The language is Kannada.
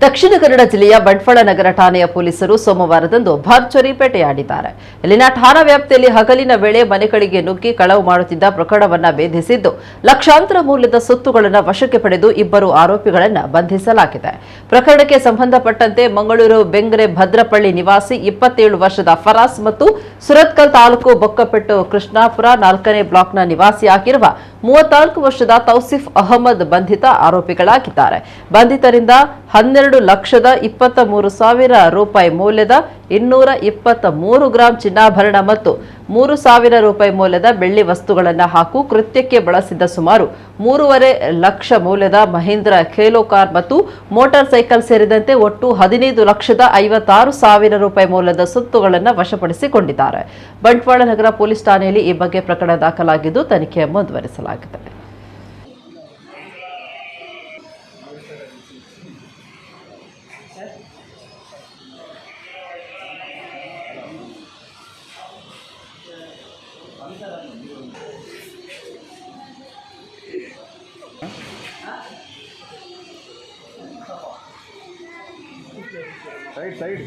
ದಕ್ಷಿಣ ಕನ್ನಡ ಜಿಲ್ಲೆಯ ಬಂಟ್ವಾಳ ನಗರ ಠಾಣೆಯ ಪೊಲೀಸರು ಸೋಮವಾರದಂದು ಭರ್ಜರಿ ಬೇಟೆಯಾಡಿದ್ದಾರೆ. ಇಲ್ಲಿನ ಠಾಣಾ ವ್ಯಾಪ್ತಿಯಲ್ಲಿ ಹಗಲಿನ ವೇಳೆ ಮನೆಗಳಿಗೆ ನುಗ್ಗಿ ಕಳವು ಮಾಡುತ್ತಿದ್ದ ಪ್ರಕರಣವನ್ನು ಭೇದಿಸಿದ್ದು ಲಕ್ಷಾಂತರ ಮೌಲ್ಯದ ಸೊತ್ತುಗಳನ್ನು ವಶಕ್ಕೆ ಪಡೆದು ಇಬ್ಬರು ಆರೋಪಿಗಳನ್ನು ಬಂಧಿಸಲಾಗಿದೆ. ಪ್ರಕರಣಕ್ಕೆ ಸಂಬಂಧಪಟ್ಟಂತೆ ಮಂಗಳೂರು ಬೆಂಗ್ರೆ ಭದ್ರಪಳ್ಳಿ ನಿವಾಸಿ 27 ವರ್ಷದ ಫರಾಸ್ ಮತ್ತು ಸುರತ್ಕಲ್ ತಾಲೂಕು ಬೊಕ್ಕಪೆಟ್ಟು ಕೃಷ್ಣಾಪುರ 4ನೇ ಬ್ಲಾಕ್ನ ನಿವಾಸಿಯಾಗಿರುವ 34 ವರ್ಷದ ತೌಸಿಫ್ ಅಹಮದ್ ಬಂಧಿತ ಆರೋಪಿಗಳಾಗಿದ್ದಾರೆ. ಬಂಧಿತರಿಂದ 12,23,000 ರೂಪಾಯಿ ಮೌಲ್ಯದ 223 ಗ್ರಾಂ ಚಿನ್ನಾಭರಣ ಮತ್ತು 3,000 ರೂಪಾಯಿ ಮೌಲ್ಯದ ಬೆಳ್ಳಿ ವಸ್ತುಗಳನ್ನು ಹಾಗೂ ಕೃತ್ಯಕ್ಕೆ ಬಳಸಿದ್ದ ಸುಮಾರು 3.5 ಲಕ್ಷ ಮೌಲ್ಯದ ಮಹೀಂದ್ರ ಖೇಲೋ ಕಾರ್ ಮತ್ತು ಮೋಟಾರ್ ಸೈಕಲ್ ಸೇರಿದಂತೆ ಒಟ್ಟು 15,56,000 ರೂಪಾಯಿ ಮೌಲ್ಯದ ಸೊತ್ತುಗಳನ್ನು ವಶಪಡಿಸಿಕೊಂಡಿದ್ದಾರೆ. ಬಂಟ್ವಾಳ ನಗರ ಪೊಲೀಸ್ ಠಾಣೆಯಲ್ಲಿ ಈ ಬಗ್ಗೆ ಪ್ರಕರಣ ದಾಖಲಾಗಿದ್ದು ತನಿಖೆ ಮುಂದುವರಿಸಲಾಗಿದೆ. साइड